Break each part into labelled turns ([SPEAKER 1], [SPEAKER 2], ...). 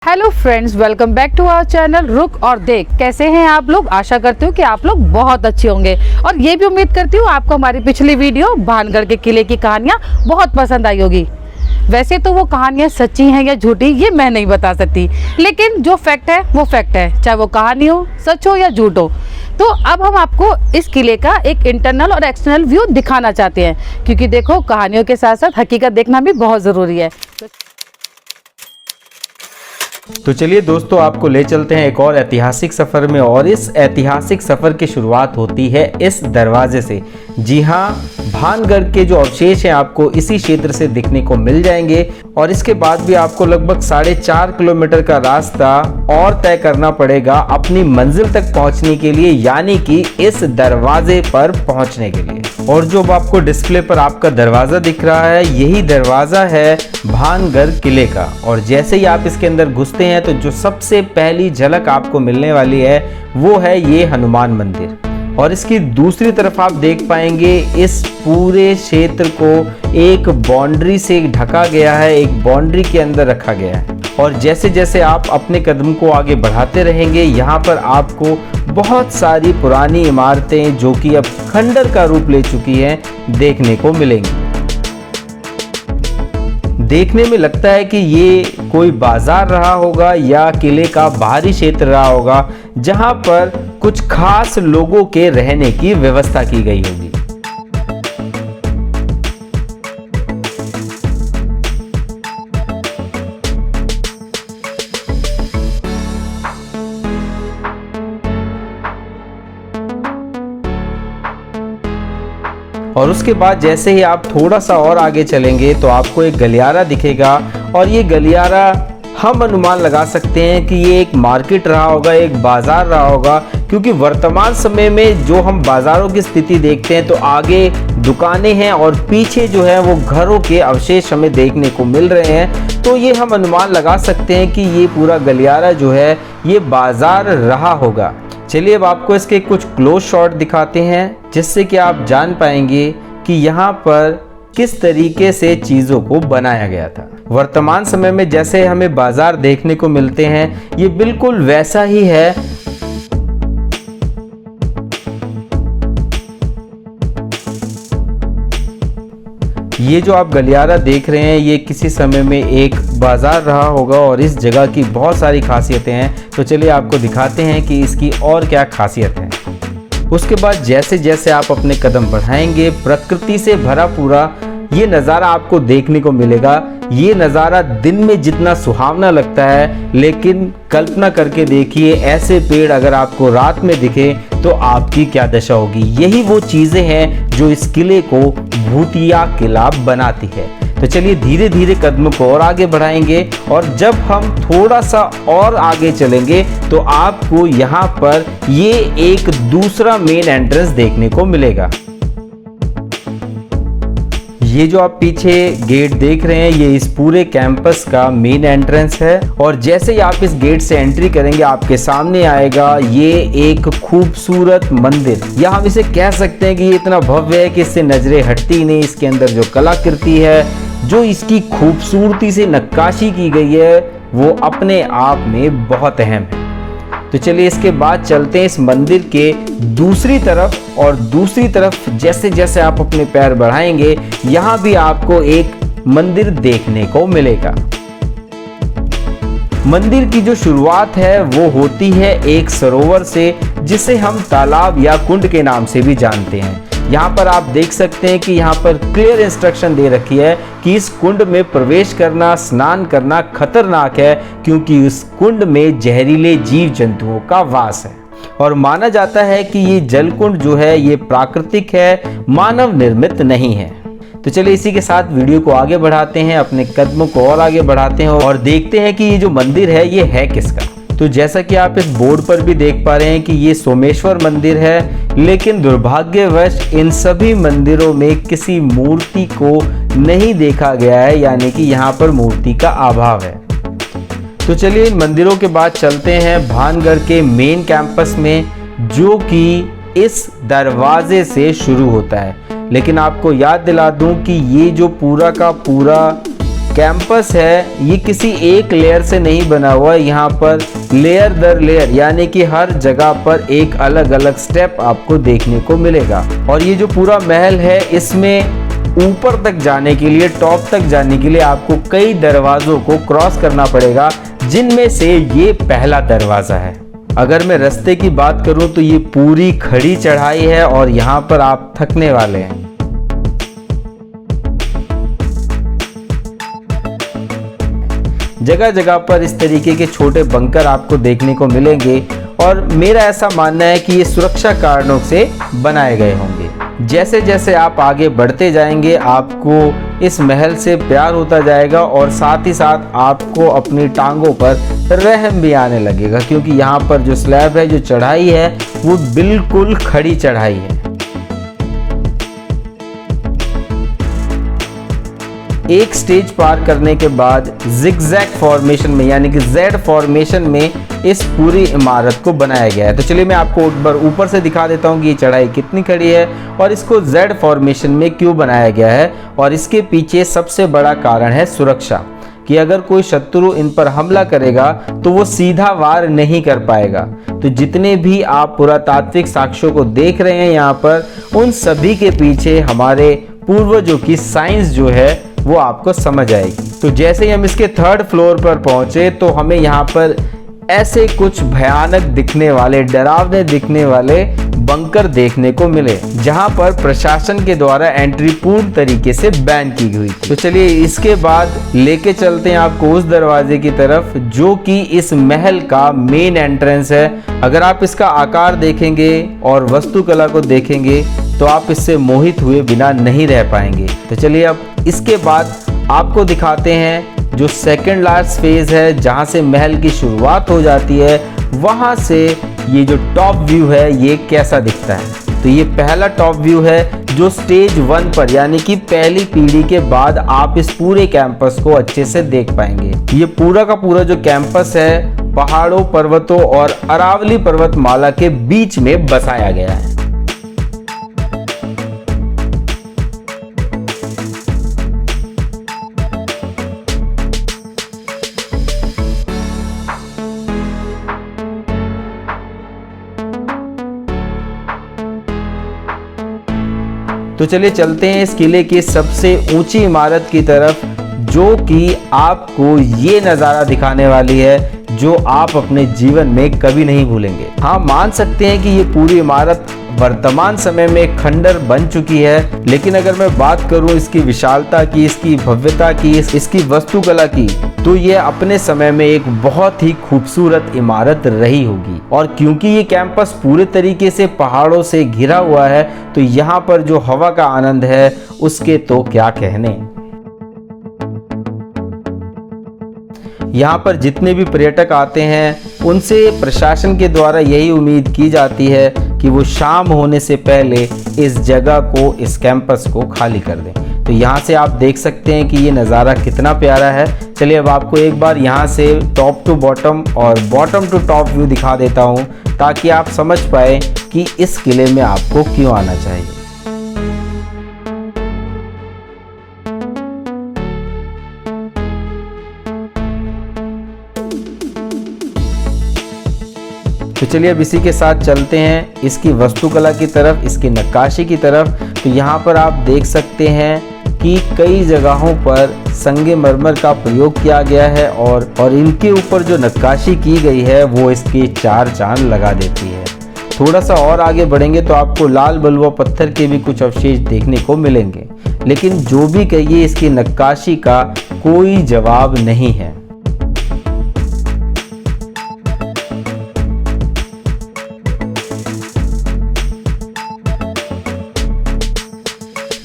[SPEAKER 1] Hello friends, welcome back to our channel रुक और देख। कैसे हैं आप लोग? आशा करती हूँ कि आप लोग बहुत अच्छे होंगे और ये भी उम्मीद करती हूँ आपको हमारी पिछली वीडियो भानगढ़ के किले की कहानियाँ बहुत पसंद आई होगी। वैसे तो वो कहानियाँ सच्ची हैं या झूठी ये मैं नहीं बता सकती, लेकिन जो फैक्ट है वो फैक्ट है, चाहे वो कहानी हो, सच हो या झूठ हो। तो अब हम आपको इस किले का एक इंटरनल और एक्सटर्नल व्यू दिखाना चाहते हैं, क्योंकि देखो कहानियों के साथ साथ हकीकत देखना भी बहुत ज़रूरी है।
[SPEAKER 2] तो चलिए दोस्तों, आपको ले चलते हैं एक और ऐतिहासिक सफ़र में। और इस ऐतिहासिक सफ़र की शुरुआत होती है इस दरवाजे से। जी हाँ, भानगढ़ के जो अवशेष हैं आपको इसी क्षेत्र से दिखने को मिल जाएंगे। और इसके बाद भी आपको लगभग 4.5 किलोमीटर का रास्ता और तय करना पड़ेगा अपनी मंजिल तक पहुंचने के लिए, यानी कि इस दरवाजे पर पहुंचने के लिए। और जो आपको डिस्प्ले पर आपका दरवाज़ा दिख रहा है, यही दरवाज़ा है भानगढ़ किले का। और जैसे ही आप इसके अंदर घुसते हैं तो जो सबसे पहली झलक आपको मिलने वाली है वो है ये हनुमान मंदिर। और इसकी दूसरी तरफ आप देख पाएंगे इस पूरे क्षेत्र को एक बाउंड्री से ढका गया है, एक बाउंड्री के अंदर रखा गया है। और जैसे जैसे आप अपने कदम को आगे बढ़ाते रहेंगे, यहाँ पर आपको बहुत सारी पुरानी इमारतें जो कि अब खंडर का रूप ले चुकी हैं देखने को मिलेंगी। देखने में लगता है कि ये कोई बाजार रहा होगा या किले का बाहरी क्षेत्र रहा होगा, जहां पर कुछ खास लोगों के रहने की व्यवस्था की गई होगी। और उसके बाद जैसे ही आप थोड़ा सा और आगे चलेंगे तो आपको एक गलियारा दिखेगा। और ये गलियारा हम अनुमान लगा सकते हैं कि ये एक मार्केट रहा होगा, एक बाजार रहा होगा, क्योंकि वर्तमान समय में जो हम बाजारों की स्थिति देखते हैं तो आगे दुकानें हैं और पीछे जो है वो घरों के अवशेष हमें देखने को मिल रहे हैं। तो ये हम अनुमान लगा सकते हैं कि ये पूरा गलियारा जो है ये बाजार रहा होगा। चलिए अब आपको इसके कुछ क्लोज शॉट दिखाते हैं, जिससे कि आप जान पाएंगे कि यहाँ पर किस तरीके से चीज़ों को बनाया गया था। वर्तमान समय में जैसे हमें बाजार देखने को मिलते हैं, ये बिल्कुल वैसा ही है। ये जो आप गलियारा देख रहे हैं ये किसी समय में एक बाजार रहा होगा और इस जगह की बहुत सारी खासियतें हैं। तो चलिए आपको दिखाते हैं कि इसकी और क्या खासियत है। उसके बाद जैसे जैसे आप अपने कदम बढ़ाएंगे, प्रकृति से भरा पूरा ये नज़ारा आपको देखने को मिलेगा। ये नज़ारा दिन में जितना सुहावना लगता है, लेकिन कल्पना करके देखिए ऐसे पेड़ अगर आपको रात में दिखे तो आपकी क्या दशा होगी। यही वो चीज़ें हैं जो इस किले को भूतिया किला बनाती है। तो चलिए धीरे धीरे कदमों को और आगे बढ़ाएंगे और जब हम थोड़ा सा और आगे चलेंगे तो आपको यहाँ पर ये एक दूसरा मेन एंट्रेंस देखने को मिलेगा। ये जो आप पीछे गेट देख रहे हैं ये इस पूरे कैंपस का मेन एंट्रेंस है। और जैसे ही आप इस गेट से एंट्री करेंगे आपके सामने आएगा ये एक खूबसूरत मंदिर, या हम इसे कह सकते हैं कि ये इतना भव्य है कि इससे नजरें हटती ही नहीं। इसके अंदर जो कलाकृति है, जो इसकी खूबसूरती से नक्काशी की गई है, वो अपने आप में बहुत अहम है। तो चलिए इसके बाद चलते हैं इस मंदिर के दूसरी तरफ। और दूसरी तरफ जैसे जैसे आप अपने पैर बढ़ाएंगे यहाँ भी आपको एक मंदिर देखने को मिलेगा। मंदिर की जो शुरुआत है वो होती है एक सरोवर से, जिसे हम तालाब या कुंड के नाम से भी जानते हैं। यहाँ पर आप देख सकते हैं कि यहाँ पर क्लियर इंस्ट्रक्शन दे रखी है कि इस कुंड में प्रवेश करना, स्नान करना खतरनाक है, क्योंकि इस कुंड में जहरीले जीव जंतुओं का वास है। और माना जाता है कि ये जलकुंड जो है ये प्राकृतिक है, मानव निर्मित नहीं है। तो चलिए इसी के साथ वीडियो को आगे बढ़ाते हैं, अपने कदमों को और आगे बढ़ाते हैं और देखते हैं कि ये जो मंदिर है ये है किसका। तो जैसा कि आप इस बोर्ड पर भी देख पा रहे हैं कि ये सोमेश्वर मंदिर है, लेकिन दुर्भाग्यवश इन सभी मंदिरों में किसी मूर्ति को नहीं देखा गया है, यानी कि यहाँ पर मूर्ति का अभाव है। तो चलिए इन मंदिरों के बाद चलते हैं भानगढ़ के मेन कैंपस में, जो कि इस दरवाजे से शुरू होता है। लेकिन आपको याद दिला दूं कि ये जो पूरा का पूरा कैंपस है ये किसी एक लेयर से नहीं बना हुआ है, यहाँ पर लेयर दर लेयर यानी कि हर जगह पर एक अलग अलग स्टेप आपको देखने को मिलेगा। और ये जो पूरा महल है इसमें ऊपर तक जाने के लिए, टॉप तक जाने के लिए आपको कई दरवाजों को क्रॉस करना पड़ेगा, जिनमें से ये पहला दरवाजा है। अगर मैं रास्ते की बात करूं तो ये पूरी खड़ी चढ़ाई है और यहाँ पर आप थकने वाले हैं। जगह जगह पर इस तरीके के छोटे बंकर आपको देखने को मिलेंगे और मेरा ऐसा मानना है कि ये सुरक्षा कारणों से बनाए गए होंगे। जैसे जैसे आप आगे बढ़ते जाएंगे आपको इस महल से प्यार होता जाएगा और साथ ही साथ आपको अपनी टांगों पर रहम भी आने लगेगा, क्योंकि यहाँ पर जो स्लैब है, जो चढ़ाई है, वो बिल्कुल खड़ी चढ़ाई है। एक स्टेज पार करने के बाद जिगजैग फॉर्मेशन में यानी कि जेड फॉर्मेशन में इस पूरी इमारत को बनाया गया है। तो चलिए मैं आपको ऊपर से दिखा देता हूँ कि ये चढ़ाई कितनी खड़ी है और इसको जेड फॉर्मेशन में क्यों बनाया गया है। और इसके पीछे सबसे बड़ा कारण है सुरक्षा, कि अगर कोई शत्रु इन पर हमला करेगा तो वो सीधा वार नहीं कर पाएगा। तो जितने भी आप पुरातात्विक साक्ष्यों को देख रहे हैं यहाँ पर, उन सभी के पीछे हमारे पूर्वजों की साइंस जो है वो आपको समझ आएगी। तो जैसे ही हम इसके 3rd फ्लोर पर पहुंचे तो हमें यहाँ पर ऐसे कुछ भयानक दिखने वाले, डरावने दिखने वाले बंकर देखने को मिले, जहां पर प्रशासन के द्वारा एंट्री पूर्ण तरीके से बैन की गई थी। तो चलिए इसके बाद लेके चलते हैं आपको उस दरवाजे की तरफ जो कि इस महल का मेन एंट्रेंस है। अगर आप इसका आकार देखेंगे और वास्तुकला को देखेंगे तो आप इससे मोहित हुए बिना नहीं रह पाएंगे। तो चलिए अब इसके बाद आपको दिखाते हैं जो सेकंड लास्ट फेज है, जहां से महल की शुरुआत हो जाती है, वहां से ये जो टॉप व्यू है ये कैसा दिखता है। तो ये पहला टॉप व्यू है जो स्टेज 1 पर यानी कि पहली पीढ़ी के बाद आप इस पूरे कैंपस को अच्छे से देख पाएंगे। ये पूरा का पूरा जो कैंपस है पहाड़ों, पर्वतों और अरावली पर्वतमाला के बीच में बसाया गया है। तो चलिए चलते हैं इस किले की सबसे ऊंची इमारत की तरफ, जो कि आपको ये नज़ारा दिखाने वाली है जो आप अपने जीवन में कभी नहीं भूलेंगे। हाँ, मान सकते हैं कि ये पूरी इमारत वर्तमान समय में खंडर बन चुकी है, लेकिन अगर मैं बात करूं इसकी विशालता की, इसकी भव्यता की, इसकी वास्तुकला की, तो ये अपने समय में एक बहुत ही खूबसूरत इमारत रही होगी। और क्योंकि ये कैंपस पूरे तरीके से पहाड़ों से घिरा हुआ है, तो यहाँ पर जो हवा का आनंद है उसके तो क्या कहने। यहाँ पर जितने भी पर्यटक आते हैं उनसे प्रशासन के द्वारा यही उम्मीद की जाती है कि वो शाम होने से पहले इस जगह को, इस कैंपस को खाली कर दें। तो यहाँ से आप देख सकते हैं कि ये नज़ारा कितना प्यारा है। चलिए अब आपको एक बार यहाँ से टॉप टू बॉटम और बॉटम टू टॉप व्यू दिखा देता हूँ, ताकि आप समझ पाए कि इस किले में आपको क्यों आना चाहिए। तो चलिए अब इसी के साथ चलते हैं इसकी वास्तुकला की तरफ, इसकी नक्काशी की तरफ। तो यहाँ पर आप देख सकते हैं कि कई जगहों पर संगमरमर का प्रयोग किया गया है और इनके ऊपर जो नक्काशी की गई है वो इसके 4 चांद लगा देती है। थोड़ा सा और आगे बढ़ेंगे तो आपको लाल बलुआ पत्थर के भी कुछ अवशेष देखने को मिलेंगे, लेकिन जो भी कहिए इसकी नक्काशी का कोई जवाब नहीं है।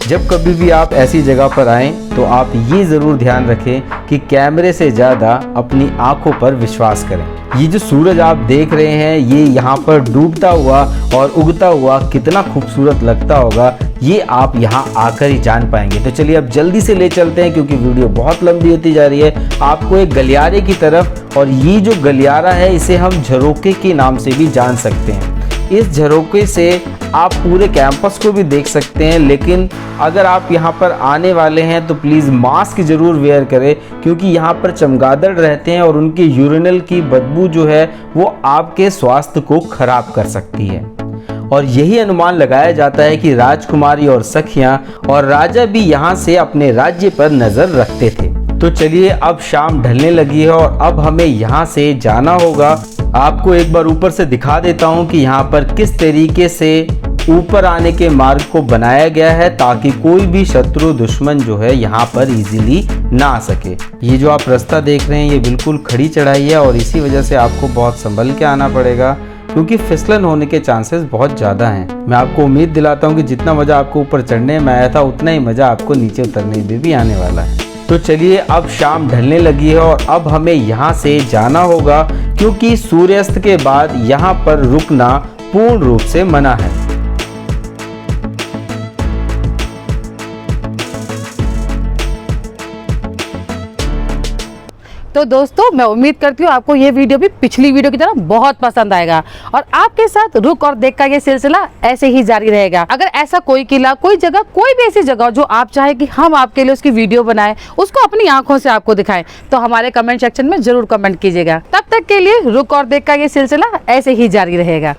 [SPEAKER 2] जब कभी भी आप ऐसी जगह पर आएं तो आप ये ज़रूर ध्यान रखें कि कैमरे से ज़्यादा अपनी आंखों पर विश्वास करें। ये जो सूरज आप देख रहे हैं ये यहाँ पर डूबता हुआ और उगता हुआ कितना खूबसूरत लगता होगा, ये आप यहाँ आकर ही जान पाएंगे। तो चलिए अब जल्दी से ले चलते हैं क्योंकि वीडियो बहुत लंबी होती जा रही है, आपको एक गलियारे की तरफ। और ये जो गलियारा है इसे हम झरोके के नाम से भी जान सकते हैं। इस झरोखे से आप पूरे कैंपस को भी देख सकते हैं। लेकिन अगर आप यहाँ पर आने वाले हैं तो प्लीज़ मास्क ज़रूर वेयर करें, क्योंकि यहाँ पर चमगादड़ रहते हैं और उनकी यूरिनल की बदबू जो है वो आपके स्वास्थ्य को खराब कर सकती है। और यही अनुमान लगाया जाता है कि राजकुमारी और सखियां और राजा भी यहाँ से अपने राज्य पर नजर रखते थे। तो चलिए, अब शाम ढलने लगी है और अब हमें यहाँ से जाना होगा। आपको एक बार ऊपर से दिखा देता हूँ कि यहाँ पर किस तरीके से ऊपर आने के मार्ग को बनाया गया है, ताकि कोई भी शत्रु दुश्मन जो है यहाँ पर इजीली ना आ सके। ये जो आप रास्ता देख रहे हैं ये बिल्कुल खड़ी चढ़ाई है और इसी वजह से आपको बहुत संभल के आना पड़ेगा, क्योंकि फिसलन होने के चांसेस बहुत ज़्यादा हैं। मैं आपको उम्मीद दिलाता हूँ कि जितना मज़ा आपको ऊपर चढ़ने में आया था उतना ही मज़ा आपको नीचे उतरने में भी आने वाला है। तो चलिए, अब शाम ढलने लगी है और अब हमें यहाँ से जाना होगा, क्योंकि सूर्यास्त के बाद यहाँ पर रुकना पूर्ण रूप से मना है।
[SPEAKER 1] तो दोस्तों, मैं उम्मीद करती हूँ आपको ये वीडियो भी पिछली वीडियो की तरह बहुत पसंद आएगा और आपके साथ रुक और देख का ये सिलसिला ऐसे ही जारी रहेगा। अगर ऐसा कोई किला, कोई जगह, कोई भी ऐसी जगह जो आप चाहे कि हम आपके लिए उसकी वीडियो बनाएं, उसको अपनी आंखों से आपको दिखाएं, तो हमारे कमेंट सेक्शन में जरूर कमेंट कीजिएगा। तब तक के लिए रुक और देख का ये सिलसिला ऐसे ही जारी रहेगा।